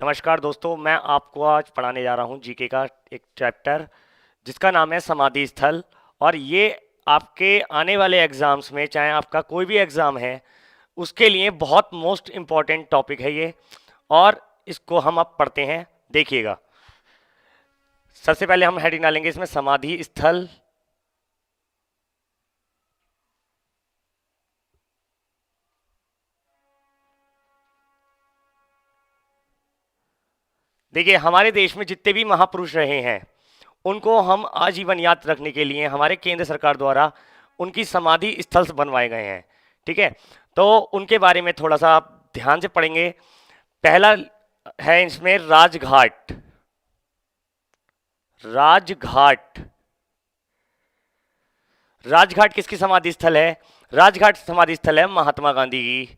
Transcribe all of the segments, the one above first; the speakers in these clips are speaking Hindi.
नमस्कार दोस्तों, मैं आपको आज पढ़ाने जा रहा हूँ जीके का एक चैप्टर जिसका नाम है समाधि स्थल। और ये आपके आने वाले एग्जाम्स में, चाहे आपका कोई भी एग्ज़ाम है, उसके लिए बहुत मोस्ट इम्पॉर्टेंट टॉपिक है ये। और इसको हम अब पढ़ते हैं, देखिएगा। सबसे पहले हम हेडिंग डालेंगे इसमें समाधि स्थल। देखिए, हमारे देश में जितने भी महापुरुष रहे हैं उनको हम आजीवन याद रखने के लिए हमारे केंद्र सरकार द्वारा उनकी समाधि स्थल बनवाए गए हैं। ठीक है, तो उनके बारे में थोड़ा सा आप ध्यान से पढ़ेंगे। पहला है इसमें राजघाट। राजघाट राजघाट किसकी समाधि स्थल है? राजघाट समाधि स्थल है महात्मा गांधी की।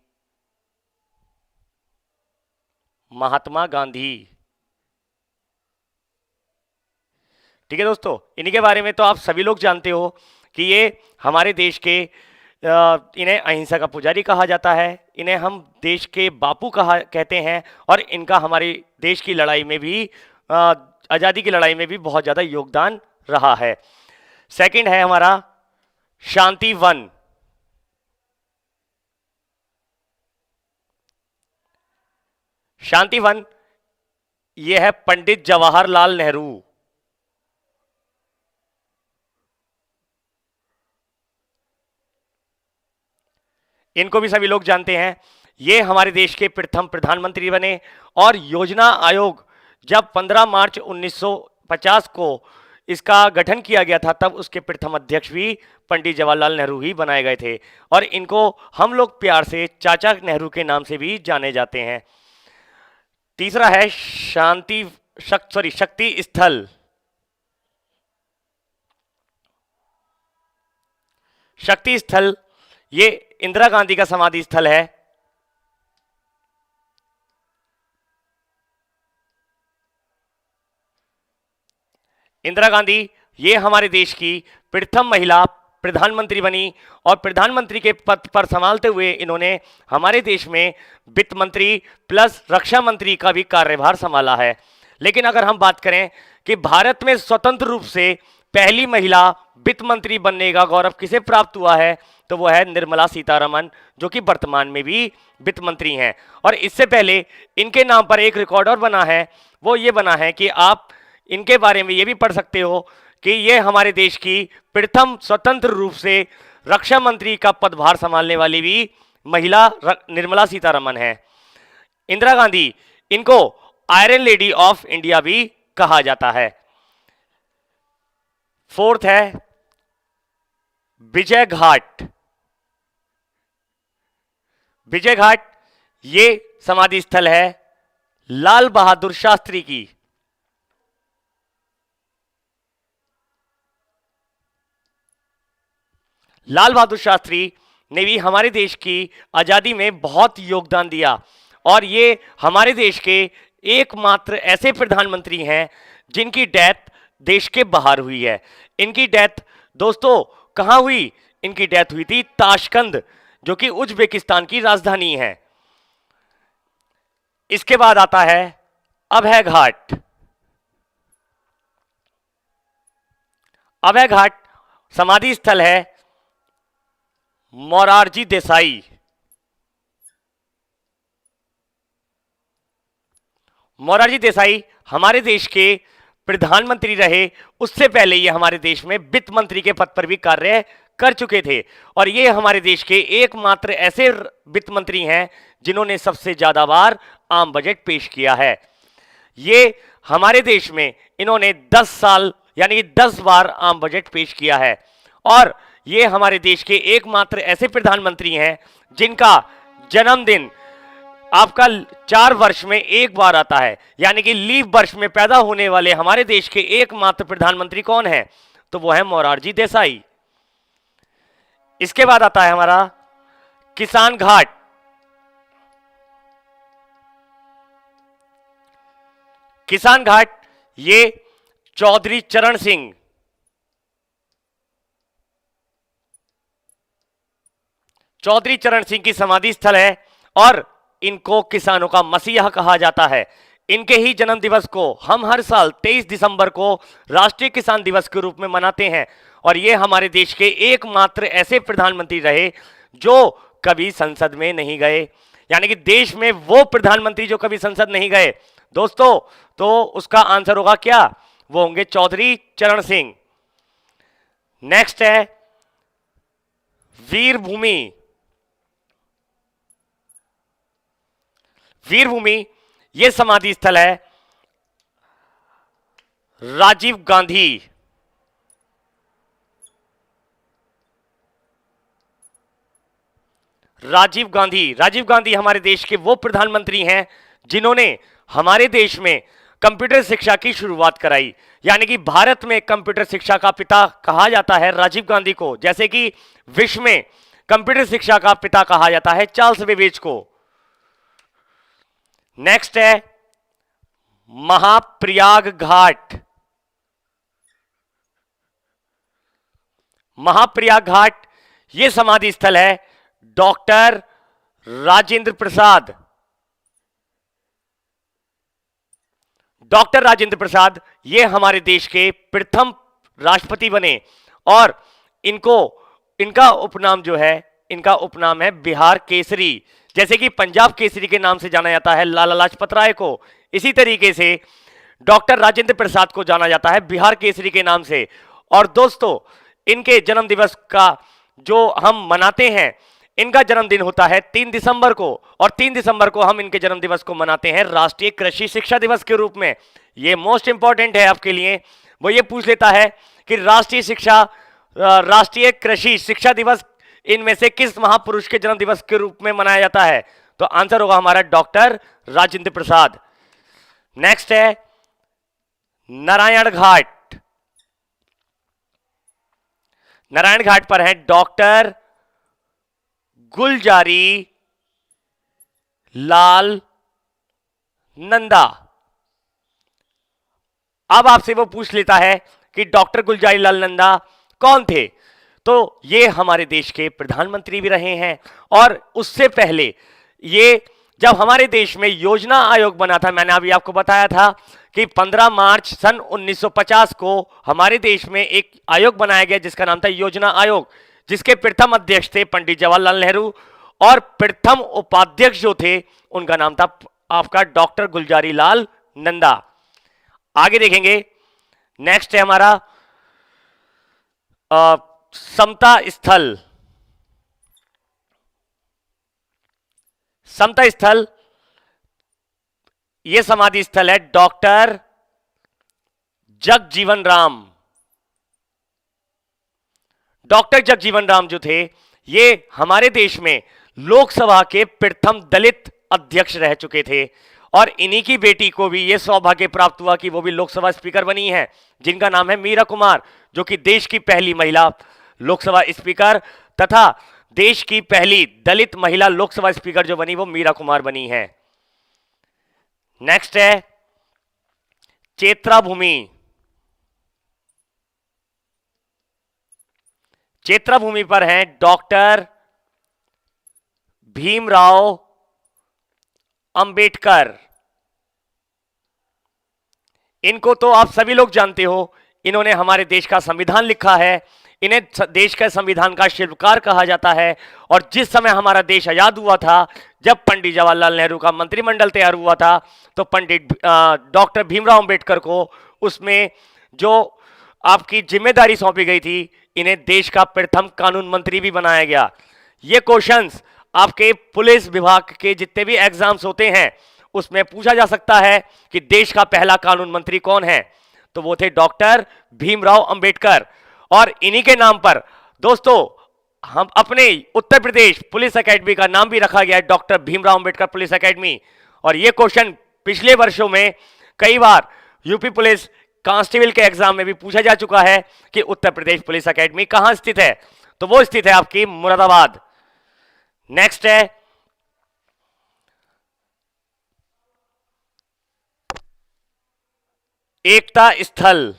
महात्मा गांधी। ठीक है दोस्तों, इन्हीं के बारे में तो आप सभी लोग जानते हो कि ये हमारे देश के इन्हें अहिंसा का पुजारी कहा जाता है। इन्हें हम देश के बापू कहते हैं। और इनका हमारे देश की लड़ाई में भी, आज़ादी की लड़ाई में भी बहुत ज़्यादा योगदान रहा है। सेकंड है हमारा शांति वन। शांति वन ये है पंडित जवाहरलाल नेहरू। इनको भी सभी लोग जानते हैं। ये हमारे देश के प्रथम प्रधानमंत्री बने। और योजना आयोग जब 15 मार्च 1950 को इसका गठन किया गया था, तब उसके प्रथम अध्यक्ष भी पंडित जवाहरलाल नेहरू ही बनाए गए थे। और इनको हम लोग प्यार से चाचा नेहरू के नाम से भी जाने जाते हैं। तीसरा है शक्ति स्थल। शक्ति स्थल ये इंदिरा गांधी का समाधि स्थल है। इंदिरा गांधी ये हमारे देश की प्रथम महिला प्रधानमंत्री बनी। और प्रधानमंत्री के पद पर संभालते हुए इन्होंने हमारे देश में वित्त मंत्री प्लस रक्षा मंत्री का भी कार्यभार संभाला है। लेकिन अगर हम बात करें कि भारत में स्वतंत्र रूप से पहली महिला वित्त मंत्री बनने का गौरव किसे प्राप्त हुआ है, तो वो है निर्मला सीतारमण, जो कि वर्तमान में भी वित्त मंत्री हैं। और इससे पहले इनके नाम पर एक रिकॉर्ड और बना है। वो ये बना है कि आप इनके बारे में ये भी पढ़ सकते हो कि ये हमारे देश की प्रथम स्वतंत्र रूप से रक्षा मंत्री का पदभार संभालने वाली भी महिला निर्मला सीतारमण है। इंदिरा गांधी, इनको आयरन लेडी ऑफ इंडिया भी कहा जाता है। फोर्थ है विजय घाट। विजय घाट ये समाधि स्थल है लाल बहादुर शास्त्री की। लाल बहादुर शास्त्री ने भी हमारे देश की आज़ादी में बहुत योगदान दिया। और ये हमारे देश के एकमात्र ऐसे प्रधानमंत्री हैं जिनकी डेथ देश के बाहर हुई है। इनकी डेथ दोस्तों कहाँ हुई? इनकी डेथ हुई थी ताशकंद, जो कि उज्बेकिस्तान की राजधानी है। इसके बाद आता है अभय घाट। अभय घाट समाधि स्थल है मोरारजी देसाई। मोरारजी देसाई हमारे देश के प्रधानमंत्री रहे। उससे पहले ये हमारे देश में वित्त मंत्री के पद पर भी कार्य कर चुके थे। और ये हमारे देश के एकमात्र ऐसे वित्त मंत्री हैं जिन्होंने सबसे ज्यादा बार आम बजट पेश किया है। ये हमारे देश में इन्होंने 10 साल यानी 10 बार आम बजट पेश किया है। और ये हमारे देश के एकमात्र ऐसे प्रधानमंत्री हैं जिनका जन्मदिन आपका 4 वर्ष में एक बार आता है। यानी कि लीप वर्ष में पैदा होने वाले हमारे देश के एकमात्र प्रधानमंत्री कौन है? तो वो है मोरारजी देसाई। इसके बाद आता है हमारा किसान घाट। किसान घाट ये चौधरी चरण सिंह। चौधरी चरण सिंह की समाधि स्थल है। और इनको किसानों का मसीहा कहा जाता है। इनके ही जन्म दिवस को हम हर साल 23 दिसंबर को राष्ट्रीय किसान दिवस के रूप में मनाते हैं। और ये हमारे देश के एकमात्र ऐसे प्रधानमंत्री रहे जो कभी संसद में नहीं गए, यानी कि देश में वो प्रधानमंत्री जो कभी संसद नहीं गए दोस्तों, तो उसका आंसर होगा क्या? वो होंगे चौधरी चरण सिंह। नेक्स्ट है वीरभूमि। वीरभूमि यह समाधि स्थल है राजीव गांधी। राजीव गांधी हमारे देश के वो प्रधानमंत्री हैं जिन्होंने हमारे देश में कंप्यूटर शिक्षा की शुरुआत कराई, यानी कि भारत में कंप्यूटर शिक्षा का पिता कहा जाता है राजीव गांधी को, जैसे कि विश्व में कंप्यूटर शिक्षा का पिता कहा जाता है चार्ल्स बेबेज को। नेक्स्ट है महाप्रयाग घाट। महाप्रयाग घाट यह समाधि स्थल है डॉक्टर राजेंद्र प्रसाद। डॉक्टर राजेंद्र प्रसाद ये हमारे देश के प्रथम राष्ट्रपति बने और इनका उपनाम जो है, इनका उपनाम है बिहार केसरी। जैसे कि पंजाब केसरी के नाम से जाना जाता है लाला लाजपत राय को, इसी तरीके से डॉक्टर राजेंद्र प्रसाद को जाना जाता है बिहार केसरी के नाम से। और दोस्तों इनके जन्म दिवस का जो हम मनाते हैं, इनका जन्मदिन होता है 3 दिसंबर को, और 3 दिसंबर को हम इनके जन्म दिवस को मनाते हैं राष्ट्रीय कृषि शिक्षा दिवस के रूप में। ये मोस्ट इंपॉर्टेंट है आपके लिए। वो ये पूछ लेता है कि राष्ट्रीय कृषि शिक्षा दिवस इनमें से किस महापुरुष के जन्म दिवस के रूप में मनाया जाता है? तो आंसर होगा हमारा डॉक्टर राजेंद्र प्रसाद। नेक्स्ट है नारायण घाट। नारायण घाट पर है डॉक्टर गुलजारी लाल नंदा। अब आपसे वो पूछ लेता है कि डॉक्टर गुलजारी लाल नंदा कौन थे? तो ये हमारे देश के प्रधानमंत्री भी रहे हैं, और उससे पहले ये जब हमारे देश में योजना आयोग बना था, मैंने अभी आपको बताया था कि 15 मार्च सन 1950 को हमारे देश में एक आयोग बनाया गया जिसका नाम था योजना आयोग, जिसके प्रथम अध्यक्ष थे पंडित जवाहरलाल नेहरू, और प्रथम उपाध्यक्ष जो थे उनका नाम था आपका डॉक्टर गुलजारी लाल नंदा। आगे देखेंगे। नेक्स्ट है हमारा समता स्थल। समता स्थल यह समाधि स्थल है डॉक्टर जगजीवन राम। डॉक्टर जगजीवन राम जो थे ये हमारे देश में लोकसभा के प्रथम दलित अध्यक्ष रह चुके थे, और इन्हीं की बेटी को भी यह सौभाग्य प्राप्त हुआ कि वो भी लोकसभा स्पीकर बनी है, जिनका नाम है मीरा कुमार, जो कि देश की पहली महिला लोकसभा स्पीकर तथा देश की पहली दलित महिला लोकसभा स्पीकर जो बनी वो मीरा कुमार बनी है। नेक्स्ट है चेत्रा भूमि। चेत्रा भूमि पर हैं डॉक्टर भीमराव अंबेडकर। इनको तो आप सभी लोग जानते हो, इन्होंने हमारे देश का संविधान लिखा है, इन्हें देश के संविधान का शिल्पकार कहा जाता है। और जिस समय हमारा देश आजाद हुआ था, जब पंडित जवाहरलाल नेहरू का मंत्रिमंडल तैयार हुआ था, तो पंडित डॉक्टर भीमराव अंबेडकर को उसमें जो आपकी जिम्मेदारी सौंपी गई थी, इन्हें देश का प्रथम कानून मंत्री भी बनाया गया। ये क्वेश्चंस आपके पुलिस विभाग के जितने भी एग्जाम्स होते हैं उसमें पूछा जा सकता है कि देश का पहला कानून मंत्री कौन है, तो वो थे डॉक्टर भीमराव अंबेडकर। और इन्हीं के नाम पर दोस्तों हम अपने उत्तर प्रदेश पुलिस एकेडमी का नाम भी रखा गया है, doctor Bhimrao Ambedkar police academy. और ये क्वेश्चन पिछले वर्षों में कई बार यूपी पुलिस कांस्टेबल के एग्जाम में भी पूछा जा चुका है कि उत्तर प्रदेश पुलिस एकेडमी कहां स्थित है, तो वो स्थित है आपकी मुरादाबाद। नेक्स्ट है एकता स्थल।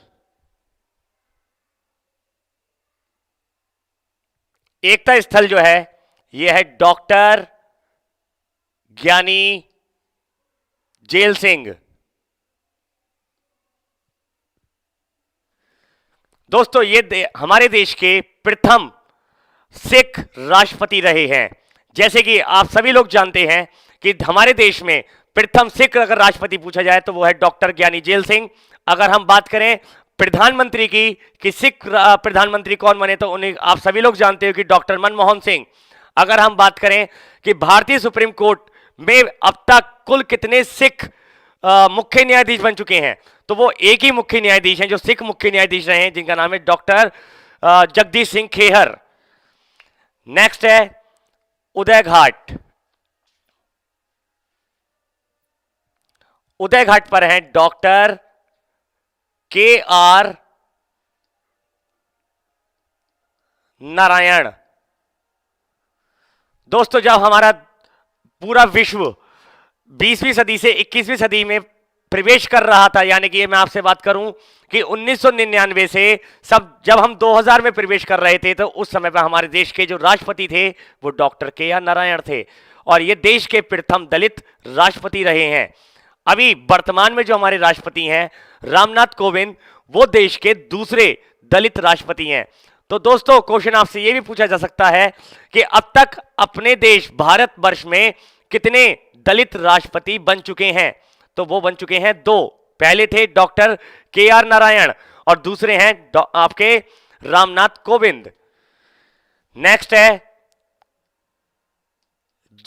एकता स्थल जो है यह है डॉक्टर ज्ञानी जेल सिंह। दोस्तों ये हमारे देश के प्रथम सिख राष्ट्रपति रहे हैं। जैसे कि आप सभी लोग जानते हैं कि हमारे देश में प्रथम सिख अगर राष्ट्रपति पूछा जाए तो वो है डॉक्टर ज्ञानी जेल सिंह। अगर हम बात करें प्रधानमंत्री की कि सिख प्रधानमंत्री कौन बने तो उन्हें आप सभी लोग जानते हो कि डॉक्टर मनमोहन सिंह। अगर हम बात करें कि भारतीय सुप्रीम कोर्ट में अब तक कुल कितने सिख मुख्य न्यायाधीश बन चुके हैं तो वो एक ही मुख्य न्यायाधीश हैं जो सिख मुख्य न्यायाधीश रहे हैं, जिनका नाम है डॉक्टर जगदीश सिंह खेहर। नेक्स्ट है उदय घाट। उदय घाट पर हैं डॉक्टर KR नारायण। दोस्तों जब हमारा पूरा विश्व 20वीं सदी से 21वीं सदी में प्रवेश कर रहा था, यानी कि मैं आपसे बात करूं कि 1999 से जब हम 2000 में प्रवेश कर रहे थे तो उस समय पर हमारे देश के जो राष्ट्रपति थे वो डॉक्टर KR नारायण थे और ये देश के प्रथम दलित राष्ट्रपति रहे हैं। अभी वर्तमान में जो हमारे राष्ट्रपति हैं रामनाथ कोविंद, वो देश के दूसरे दलित राष्ट्रपति हैं। तो दोस्तों क्वेश्चन आपसे यह भी पूछा जा सकता है कि अब तक अपने देश भारतवर्ष में कितने दलित राष्ट्रपति बन चुके हैं, तो वो बन चुके हैं 2। पहले थे डॉक्टर KR नारायण और दूसरे हैं आपके रामनाथ कोविंद। नेक्स्ट है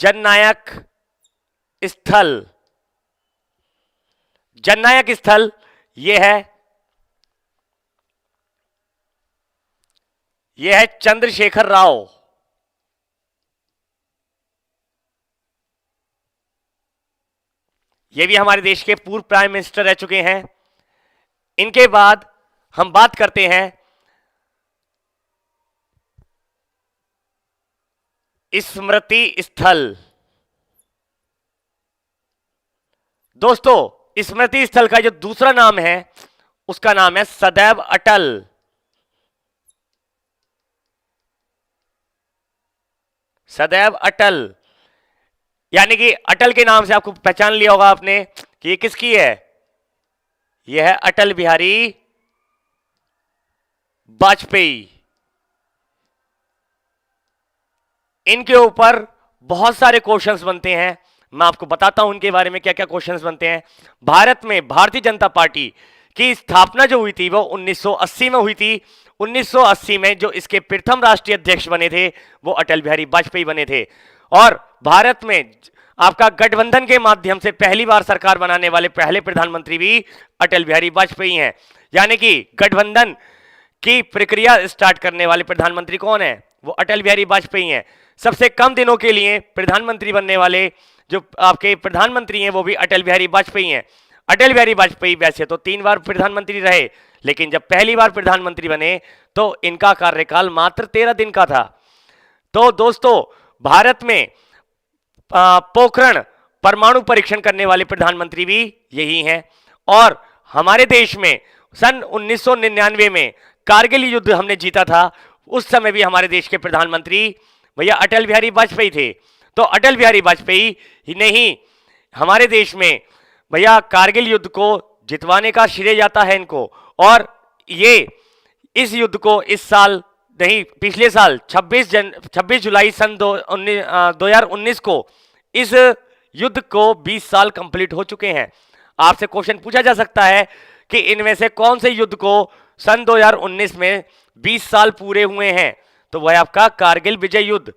जननायक स्थल। जननायक स्थल यह है चंद्रशेखर राव। ये भी हमारे देश के पूर्व प्राइम मिनिस्टर रह चुके हैं। इनके बाद हम बात करते हैं स्मृति स्थल। दोस्तों स्मृति स्थल का जो दूसरा नाम है उसका नाम है सदैव अटल। सदैव अटल यानी कि अटल के नाम से आपको पहचान लिया होगा आपने कि ये किसकी है। यह है अटल बिहारी वाजपेयी। इनके ऊपर बहुत सारे क्वेश्चंस बनते हैं, मैं आपको बताता हूं उनके बारे में क्या क्या क्वेश्चंस बनते हैं। भारत में भारतीय जनता पार्टी की स्थापना जो हुई थी वो 1980 में हुई थी। 1980 में जो इसके प्रथम राष्ट्रीय अध्यक्ष बने थे वो अटल बिहारी वाजपेयी बने थे और भारत में आपका गठबंधन के माध्यम से पहली बार सरकार बनाने वाले पहले प्रधानमंत्री भी अटल बिहारी वाजपेयी हैं। यानी कि गठबंधन की प्रक्रिया स्टार्ट करने वाले प्रधानमंत्री कौन है, वो अटल बिहारी वाजपेयी हैं। सबसे कम दिनों के लिए प्रधानमंत्री बनने वाले जो आपके प्रधानमंत्री हैं वो भी अटल बिहारी वाजपेयी हैं। अटल बिहारी वाजपेयी वैसे तो 3 बार प्रधानमंत्री रहे, लेकिन जब पहली बार प्रधानमंत्री बने तो इनका कार्यकाल मात्र 13 दिन का था। तो दोस्तों भारत में पोखरण परमाणु परीक्षण करने वाले प्रधानमंत्री भी यही हैं और हमारे देश में सन 1999 में कारगिल युद्ध हमने जीता था, उस समय भी हमारे देश के प्रधानमंत्री भैया अटल बिहारी वाजपेयी थे। तो अटल बिहारी वाजपेयी ही नहीं हमारे देश में भैया कारगिल युद्ध को जितवाने का श्रेय जाता है इनको। और ये इस युद्ध को इस साल नहीं पिछले साल 26 जुलाई सन 2019 को इस युद्ध को 20 साल कंप्लीट हो चुके हैं। आपसे क्वेश्चन पूछा जा सकता है कि इनमें से कौन से युद्ध को सन 2019 में 20 साल पूरे हुए हैं, तो वह आपका कारगिल विजय युद्ध।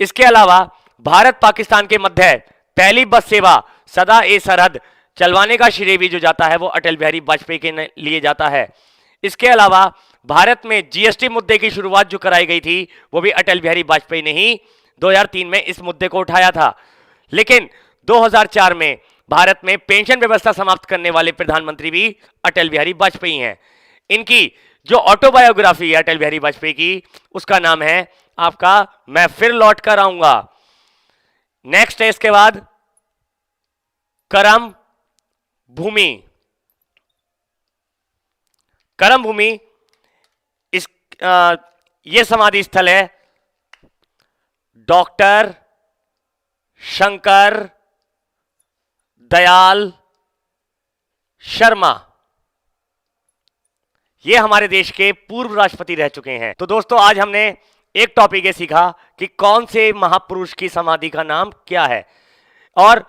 इसके अलावा भारत पाकिस्तान के मध्य पहली बस सेवा सदा ए सरहद चलवाने का श्रेय भी जो जाता है वो अटल बिहारी वाजपेयी के लिए जाता है। इसके अलावा भारत में जीएसटी मुद्दे की शुरुआत जो कराई गई थी वो भी अटल बिहारी वाजपेयी ने ही 2003 में इस मुद्दे को उठाया था। लेकिन 2004 में भारत में पेंशन व्यवस्था समाप्त करने वाले प्रधानमंत्री भी अटल बिहारी वाजपेयी हैं। इनकी जो ऑटोबायोग्राफी है अटल बिहारी वाजपेयी की, उसका नाम है आपका मैं फिर लौट कर आऊंगा। नेक्स्ट है इसके बाद करम भूमि। करम भूमि इस ये समाधि स्थल है डॉक्टर शंकर दयाल शर्मा। ये हमारे देश के पूर्व राष्ट्रपति रह चुके हैं। तो दोस्तों आज हमने एक टॉपिक ये सीखा कि कौन से महापुरुष की समाधि का नाम क्या है, और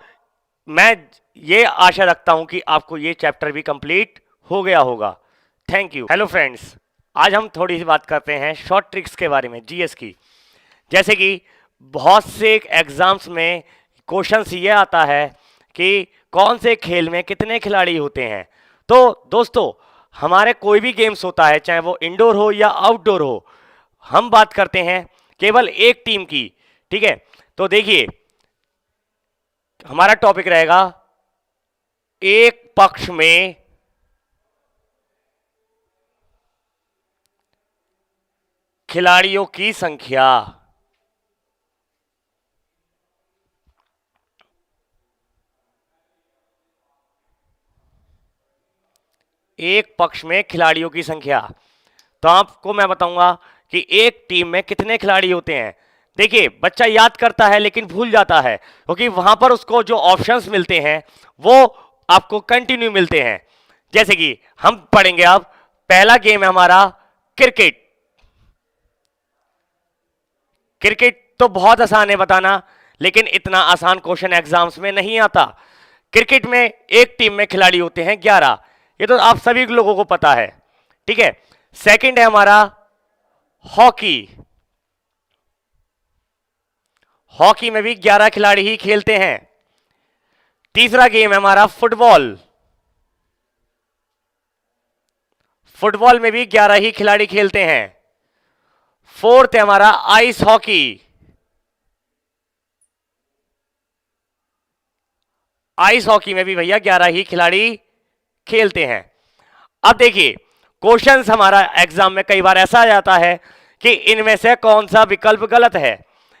मैं ये आशा रखता हूं कि आपको ये चैप्टर भी कंप्लीट हो गया होगा। Thank you. हेलो फ्रेंड्स, आज हम थोड़ी सी बात करते हैं शॉर्ट ट्रिक्स के बारे में, जीएस की। जैसे कि बहुत से एग्जाम्स में क्वेश्चंस ये आता है कि कौन से खेल में कितने खिलाड़ी होते हैं। तो दोस्तों हमारे कोई भी गेम्स होता है, चाहे वो इंडोर हो या आउटडोर हो, हम बात करते हैं केवल एक टीम की, ठीक है। तो देखिए हमारा टॉपिक रहेगा एक पक्ष में खिलाड़ियों की संख्या। एक पक्ष में खिलाड़ियों की संख्या। तो आपको मैं बताऊंगा कि एक टीम में कितने खिलाड़ी होते हैं। देखिए बच्चा याद करता है लेकिन भूल जाता है, क्योंकि वहां पर उसको जो ऑप्शंस मिलते हैं वो आपको कंटिन्यू मिलते हैं। जैसे कि हम पढ़ेंगे, अब पहला गेम है हमारा क्रिकेट। क्रिकेट तो बहुत आसान है बताना, लेकिन इतना आसान क्वेश्चन एग्जाम्स में नहीं आता। क्रिकेट में एक टीम में खिलाड़ी होते हैं 11, ये तो आप सभी लोगों को पता है, ठीक है। सेकंड है हमारा हॉकी। हॉकी में भी 11 खिलाड़ी ही खेलते हैं। तीसरा गेम है हमारा फुटबॉल। फुटबॉल में भी 11 ही खिलाड़ी खेलते हैं। फोर्थ है हमारा आइस हॉकी। आइस हॉकी में भी भैया 11 ही खिलाड़ी खेलते हैं। अब देखिए क्वेश्चंस हमारा एग्जाम में कई बार ऐसा आ जाता है कि इनमें से कौन सा विकल्प गलत है,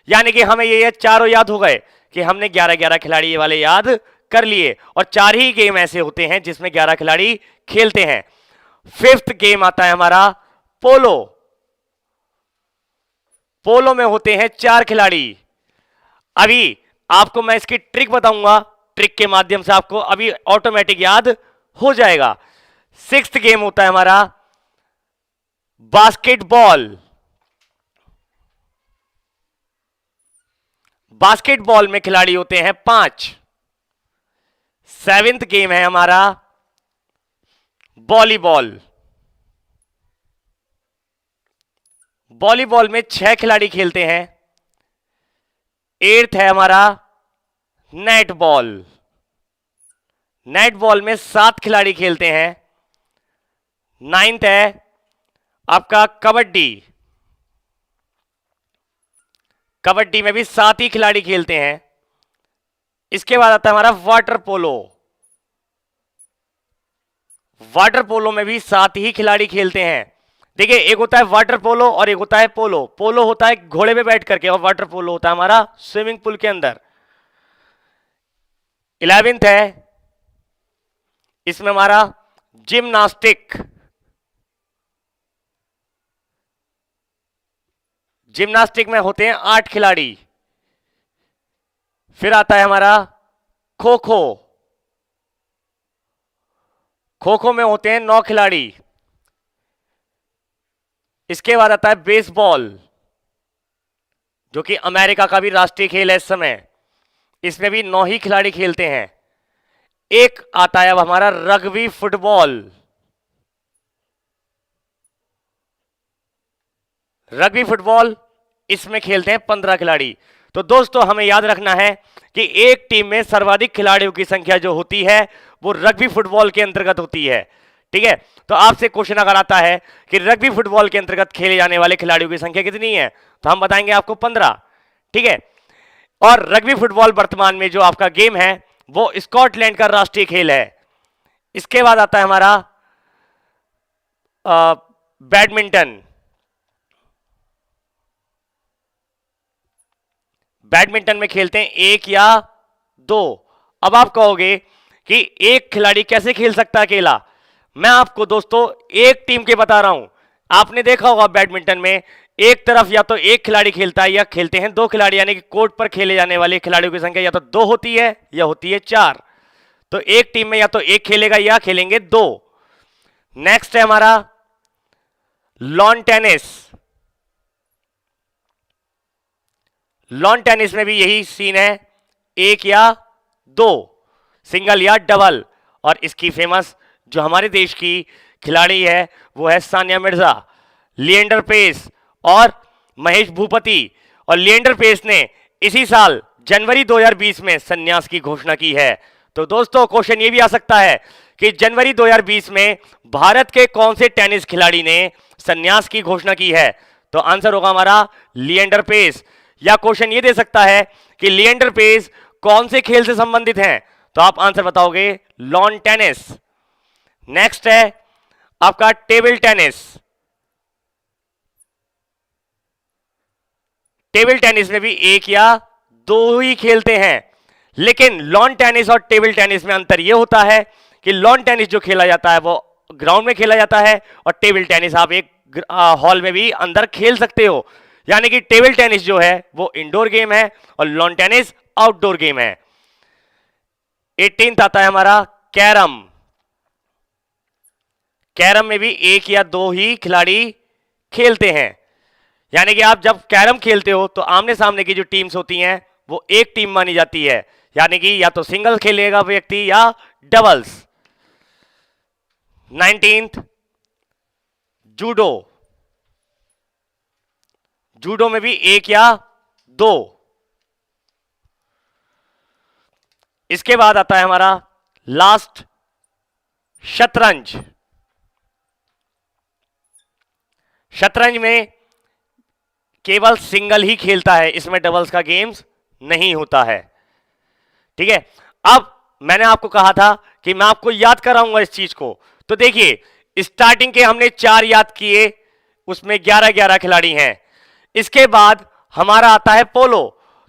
यानी कि हमें ये चारों याद हो गए कि हमने 11-11 खिलाड़ी वाले याद कर लिए, और 4 ही गेम ऐसे होते हैं जिसमें 11 खिलाड़ी खेलते हैं। फिफ्थ गेम आता है हमारा पोलो। पोलो में होते हैं 4 खिलाड़ी। अभी आपको मैं इसकी ट्रिक बताऊंगा, ट्रिक के माध्यम से आपको अभी ऑटोमेटिक याद हो जाएगा। सिक्स्थ गेम होता है हमारा बास्केटबॉल। बास्केटबॉल में खिलाड़ी होते हैं 5। सेवेंथ गेम है हमारा वॉलीबॉल। वॉलीबॉल में 6 खिलाड़ी खेलते हैं। एट्थ है हमारा नेट बॉल। नेट बॉल में 7 खिलाड़ी खेलते हैं। नाइन्थ है आपका कबड्डी। कबड्डी में भी 7 ही खिलाड़ी खेलते हैं। इसके बाद आता है हमारा वाटर पोलो। वाटर पोलो में भी 7 ही खिलाड़ी खेलते हैं। देखिए एक होता है वाटर पोलो और एक होता है पोलो। पोलो होता है घोड़े पे बैठ करके, और वाटर पोलो होता है हमारा स्विमिंग पूल के अंदर। 11th है इसमें हमारा जिम्नास्टिक। जिम्नास्टिक में होते हैं 8 खिलाड़ी। फिर आता है हमारा खो खो। खो खो में होते हैं 9 खिलाड़ी। इसके बाद आता है बेसबॉल, जो कि अमेरिका का भी राष्ट्रीय खेल है इस समय। इसमें भी 9 ही खिलाड़ी खेलते हैं। एक आता है अब हमारा रग्बी फुटबॉल। रग्बी फुटबॉल इसमें खेलते हैं 15 खिलाड़ी। तो दोस्तों हमें याद रखना है कि एक टीम में सर्वाधिक खिलाड़ियों की संख्या जो होती है वो रग्बी फुटबॉल के अंतर्गत होती है, ठीक है। तो आपसे क्वेश्चन अगर आता है कि रग्बी फुटबॉल के अंतर्गत खेले जाने वाले खिलाड़ियों की संख्या कितनी है, तो हम बताएंगे आपको 15, ठीक है। और रग्बी फुटबॉल वर्तमान में जो आपका गेम है वो स्कॉटलैंड का राष्ट्रीय खेल है। इसके बाद आता है हमारा बैडमिंटन। बैडमिंटन में खेलते हैं 1 या 2। अब आप कहोगे कि एक खिलाड़ी कैसे खेल सकता है अकेला। मैं आपको दोस्तों एक टीम के बता रहा हूं। आपने देखा होगा बैडमिंटन में एक तरफ या तो एक खिलाड़ी खेलता है या खेलते हैं 2 खिलाड़ी, यानी कि कोर्ट पर खेले जाने वाले खिलाड़ियों की संख्या या तो 2 होती है या होती है 4। तो एक टीम में या तो एक खेलेगा या खेलेंगे 2। नेक्स्ट है हमारा लॉन टेनिस, लॉन टेनिस में भी यही सीन है, एक या दो, सिंगल या डबल। और इसकी फेमस जो हमारे देश की खिलाड़ी है वो है सानिया मिर्जा, लिएंडर पेस और महेश भूपति। और लिएंडर पेस ने इसी साल जनवरी 2020 में संन्यास की घोषणा की है। तो दोस्तों क्वेश्चन ये भी आ सकता है कि जनवरी 2020 में भारत के कौन से टेनिस खिलाड़ी ने संन्यास की घोषणा की है? तो आंसर होगा हमारा लिएंडर पेस। या क्वेश्चन ये दे सकता है कि लिएंडर पेस कौन से खेल से संबंधित हैं? तो आप आंसर बताओगे लॉन टेनिस। नेक्स्ट है आपका टेबल टेनिस। टेबल टेनिस में भी एक या दो ही खेलते हैं, लेकिन लॉन टेनिस और टेबल टेनिस में अंतर यह होता है कि लॉन टेनिस जो खेला जाता है वो ग्राउंड में खेला जाता है और टेबल टेनिस आप एक हॉल में भी अंदर खेल सकते हो। यानी कि टेबल टेनिस जो है वो इंडोर गेम है और लॉन टेनिस आउटडोर गेम है। 18th आता है हमारा कैरम। कैरम में भी एक या दो ही खिलाड़ी खेलते हैं। यानी कि आप जब कैरम खेलते हो तो आमने सामने की जो टीम्स होती हैं वो एक टीम मानी जाती है, यानी कि या तो सिंगल खेलेगा व्यक्ति या डबल्स। 19th judo. जूडो में भी एक या दो। इसके बाद आता है हमारा लास्ट शतरंज। शतरंज में केवल सिंगल ही खेलता है, इसमें डबल्स का गेम्स नहीं होता है। ठीक है, अब मैंने आपको कहा था कि मैं आपको याद कराऊंगा इस चीज को। तो देखिए स्टार्टिंग के हमने 4 याद किए, उसमें 11-11 खिलाड़ी हैं। इसके बाद हमारा आता है पोलो।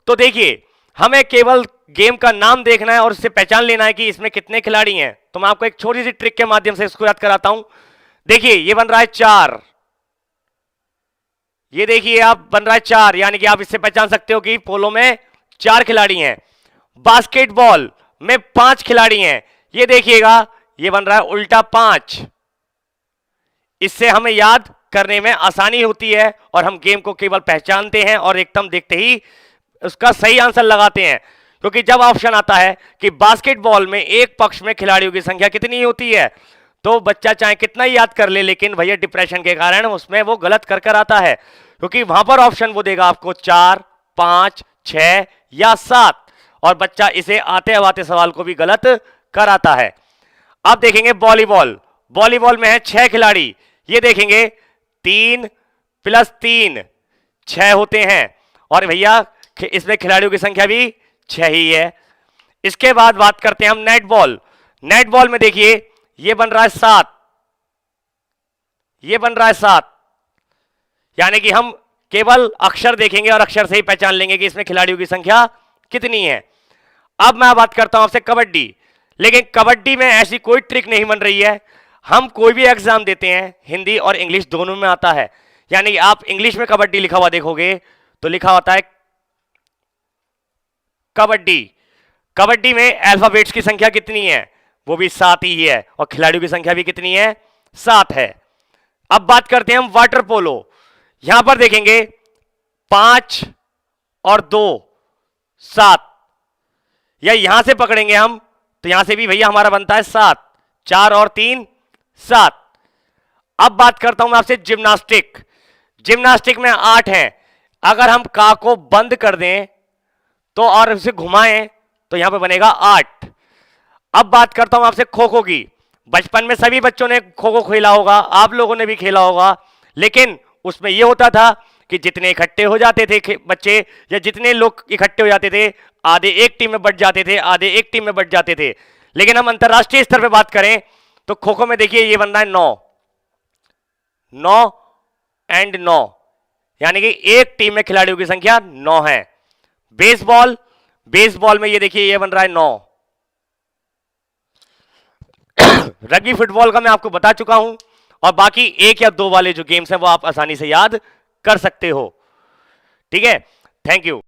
तो देखिए हमें केवल गेम का नाम देखना है और उससे पहचान लेना है कि इसमें कितने खिलाड़ी हैं। तो मैं आपको एक छोटी सी ट्रिक के माध्यम से इसको याद कराता हूं। देखिए ये बन रहा है 4, ये देखिए आप बन रहा है 4, यानी कि आप इससे पहचान सकते हो कि पोलो में 4 खिलाड़ी हैं। बास्केटबॉल में 5 खिलाड़ी हैं, ये देखिएगा ये बन रहा है उल्टा 5। इससे हमें याद करने में आसानी होती है और हम गेम को केवल पहचानते हैं और एकदम देखते ही उसका सही आंसर लगाते हैं। क्योंकि जब ऑप्शन आता है कि बास्केटबॉल में एक पक्ष में खिलाड़ियों की संख्या कितनी होती है, तो बच्चा चाहे कितना ही याद कर ले, लेकिन भैया डिप्रेशन के कारण उसमें वो गलत कर आता है। क्योंकि वहां पर ऑप्शन वो देगा आपको 4, 5, 6 या 7, और बच्चा इसे आते आते सवाल को भी गलत कराता है। अब देखेंगे वॉलीबॉल। वॉलीबॉल में है 6 खिलाड़ी, ये देखेंगे 3 + 3 6 होते हैं, और भैया इसमें खिलाड़ियों की संख्या भी 6 ही है। इसके बाद बात करते हैं हम नेटबॉल। नेटबॉल में देखिए ये बन रहा है 7, ये बन रहा है 7, यानी कि हम केवल अक्षर देखेंगे और अक्षर से ही पहचान लेंगे कि इसमें खिलाड़ियों की संख्या कितनी है। अब मैं बात करता हूं आपसे कबड्डी। लेकिन कबड्डी में ऐसी कोई ट्रिक नहीं बन रही है। हम कोई भी एग्जाम देते हैं, हिंदी और इंग्लिश दोनों में आता है। यानी आप इंग्लिश में कबड्डी लिखा हुआ देखोगे तो लिखा होता है कबड्डी। कबड्डी में अल्फाबेट्स की संख्या कितनी है? वो भी 7 ही है, और खिलाड़ियों की संख्या भी कितनी है? 7 है। अब बात करते हैं हम वाटर पोलो। यहां पर देखेंगे 5 और 2 7, या यहां से पकड़ेंगे हम तो यहां से भी भैया हमारा बनता है 7, 4 और 3 7। अब बात करता हूं मैं आपसे जिम्नास्टिक। जिम्नास्टिक में 8 हैं। अगर हम का को बंद कर दें तो और उसे घुमाएं तो यहां पे बनेगा 8। अब बात करता हूं आपसे खो खो की। बचपन में सभी बच्चों ने खो खो खेला होगा, आप लोगों ने भी खेला होगा, लेकिन उसमें यह होता था कि जितने इकट्ठे हो जाते थे बच्चे, या जितने लोग इकट्ठे हो जाते थे, आधे एक टीम में बट जाते थे, आधे एक टीम में बट जाते थे। लेकिन हम अंतरराष्ट्रीय स्तर पर बात करें तो खो खो में देखिए ये बन रहा है 9 9 और 9, यानी कि एक टीम में खिलाड़ियों की संख्या 9 है। बेसबॉल, बेसबॉल में ये देखिए ये बन रहा है 9। रग्बी फुटबॉल का मैं आपको बता चुका हूं, और बाकी 1 या 2 वाले जो गेम्स हैं वो आप आसानी से याद कर सकते हो। ठीक है, थैंक यू।